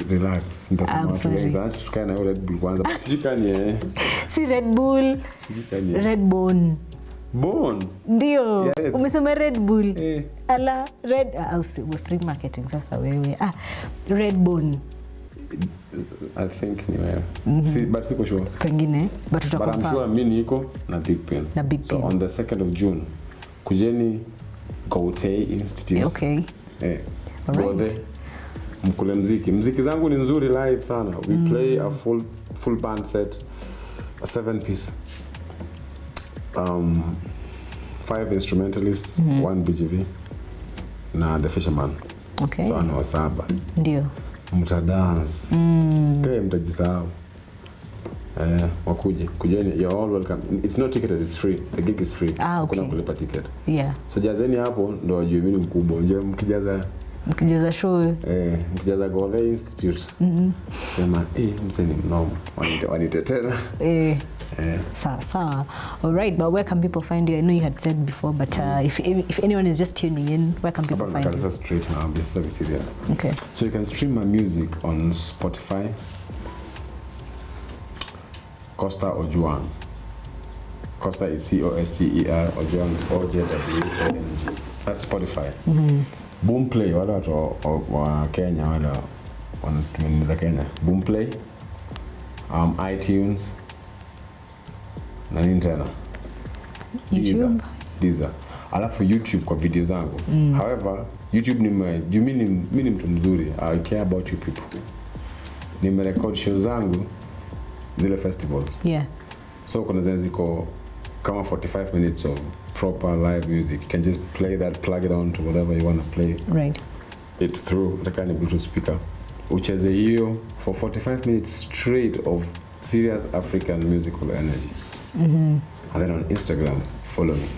Relax, nitasema tuanze tukae na Red Bull kwanza. Sijikani Si Red Bull. Sijikani. Red Bone. Bone. Ndio. Umesema Red Bull. Ala Red free marketing sasa wewe. Red Bone. I think ni wewe. But siko sure. Pengine, but tutakopa. But I'm sure mimi niko na Big Pin. So on the 2nd of June, kujeni Gote Institute. Okay. Gote. Mkule mziki zangu ni nzuri live sana. We play a full band set, a 7-piece, 5 instrumentalists, 1 BGV na the Fisherman. Okay. So ana wasaba. Ndio. Mtadance. Mtajisahau. Kujeni, you're all welcome. It's not ticketed, it's free. The gig is free. Okay. Kuna kulipa ticket. Yeah. So jazeni hapo ndo wajue mimi mkubwa. Nje mkijaza show. Mkijaza Gote Institute. Sema mseni mnoma. Wanite tena. Sawa. All right, but where can people find you? I know you had said before, but if anyone is just tuning in, where can people find you? I'm straight now. I'm just so serious. Okay. So you can stream my music on Spotify. Coster Ojwang. Coster is Coster, Ojwang is Ojwang. That's Spotify. Boomplay, wale watu wa Kenya, wale wanatumia Kenya. Boomplay, iTunes, na nini tena? YouTube. Deezer. Alafu YouTube kwa video zangu. However, YouTube mimi ni mtu mzuri. I care about you people. Nimerecord show zangu zile festivals. Yeah. So kuna ziko kama 45 minutes of proper live music. You can just play that, plug it on to whatever you want to play. Right. It's through the kind of Bluetooth speaker. Ucheze hiyo for 45 minutes straight of serious African musical energy. And then on Instagram, follow me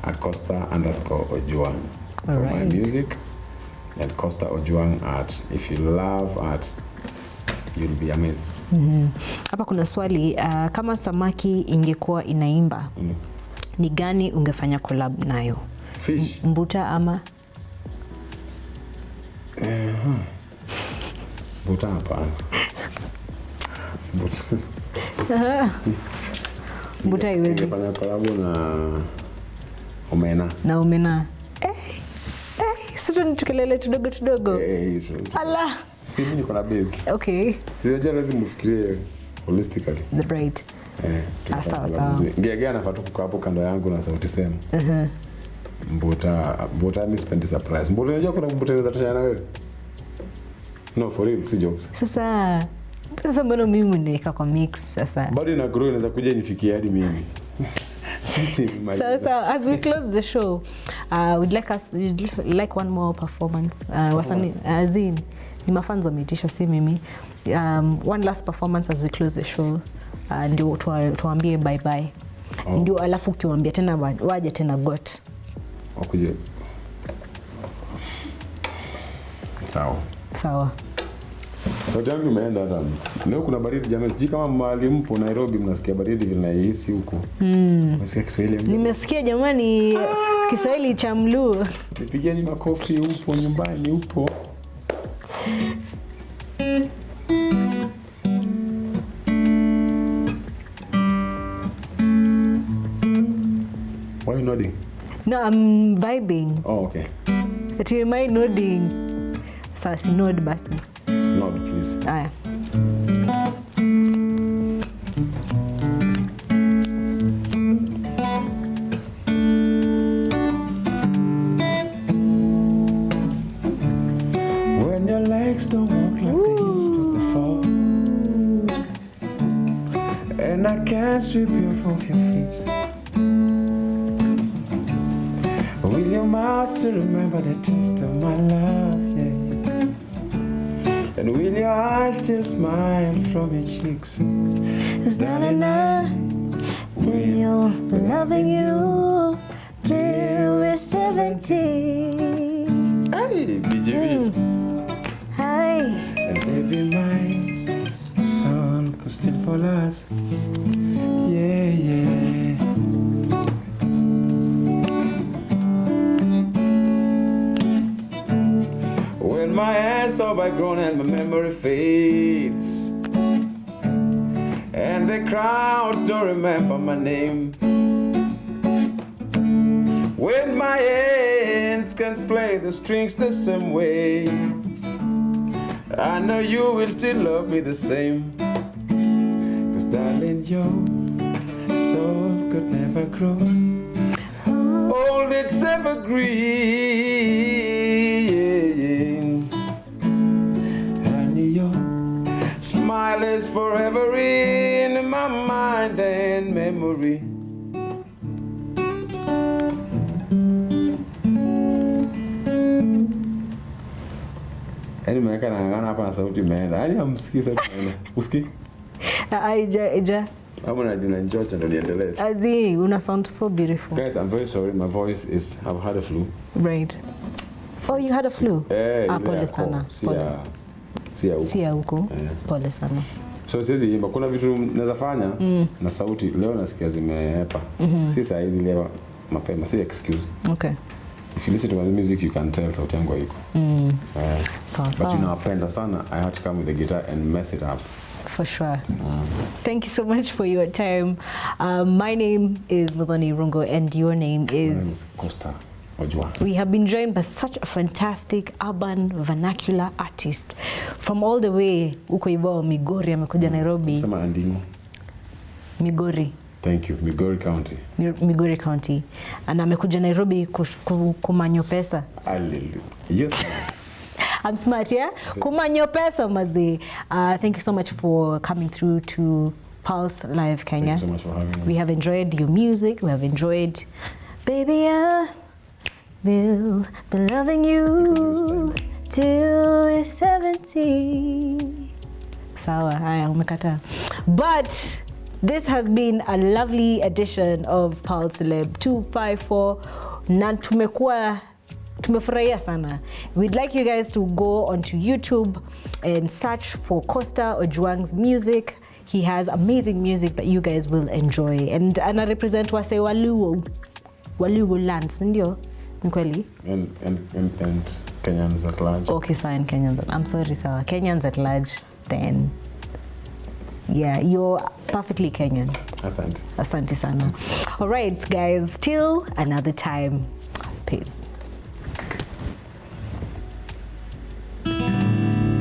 at Coster_Ojwang for my music, and Coster Ojwang art. If you love art, you'll be amazed. Hapa kuna swali, kama samaki ingekuwa inaimba, ni gani ungefanya collab nayo? Fish. Mbuta ama? Mbuta hapa. Mbuta iwezi. Ningefanya collab na omena. Na omena. Sito ni tukelele tudogo. Allah. Si mimi niko na base. Okay. Sio lazima ufikirie holistically. Right. Sawa. Ngege anafaa tu kukaa hapo kando yangu na sauti sema. Mbuta mi spendi surprise. Mbuta unajua kuna mbuta za toshana na wewe? No, for real, si jokes. Sasa mbona mimi nikaeka kwa mix sasa? Bado ina grow inaweza kuja nifikie hadi mimi. So as we close the show, we'd like one more performance. Wasani azin ni mafans wameitisha si mimi. One last performance as we close the show. Ndio tuambie bye bye. Ndio alafu ukiwaambia tena waje tena got. Okay. Sawa. Sauti yangu imeenda hata. Leo kuna baridi jamani. Sijui kama mahali mpo Nairobi mnasikia baridi vile naihisi huko. Nasikia Kiswahili. Nimesikia jamani Kiswahili cha Mluo. Nipigeni makofi upo nyumbani upo. Why are you nodding? No, I'm vibing. Oh, okay. But you might nodding. Sasa nod basi. Nod, please. Aya. When your legs don't walk like they used to before, and I can't sweep you off your feet, will your mouth still remember the taste of my love, yeah? And will your eyes still smile from your cheeks? 'Cause darling, I will be loving you till we're 70. Hey, BJB. Hi. And baby, my soul could still fall us. Yeah. When my hands are by grown and my memory fades, and the crowds don't remember my name, when my hands can't play the strings the same way, I know you will still love me the same. 'Cause darling, your soul could never grow old, it's evergreen. Honey, your smile is forever in my mind and memory. Yaani kana ngana hapa na sauti imeenda. Yaani hamsikii sauti imeenda. Usikii? Aija. Hapo na enjoy channel niendelee. Azi, una sound so beautiful. Guys, I'm very sorry. My voice is I've had a flu. Right. Oh, you had a flu? Pole sana. Sia huko. Pole sana. So sisi kuna vitu naweza fanya na sauti leo nasikia zimehepa. Si saa hizi leo mapema, si excuse. Okay. If you listen to my music, you can tell sauti yangu haiko. But you know, napenda sana. I had to come with the guitar and mess it up. For sure. Thank you so much for your time. My name is Muthoni Rungo and your name is? My name is Coster Ojwang. We have been joined by such a fantastic urban vernacular artist from all the way uko hivyo Migori, amekuja Nairobi. Sema andingo. Migori. Thank you. Migori County. Migori County. And amekuja Nairobi kumanyo pesa. Hallelujah. Yes. I'm smart, yeah? Kumanyo pesa mazi. Thank you so much for coming through to Pulse Live Kenya. Thank you so much for having me. We have enjoyed your music. We have enjoyed Baby I will be loving you till we're 70. Sawa, haya umekata. But this has been a lovely edition of Pulse Celeb 254 na tumefurahia sana. We'd like you guys to go onto YouTube and search for Coster Ojwang's music. He has amazing music that you guys will enjoy. And ana represent wase Waluo lands, ndio? Kweli? And Kenyans at large. Okay, fine, Kenyans. I'm sorry, sawa. Kenyans at large, then. Yeah, you're perfectly Kenyan. Asante. Asante sana. All right, guys, till another time. Peace.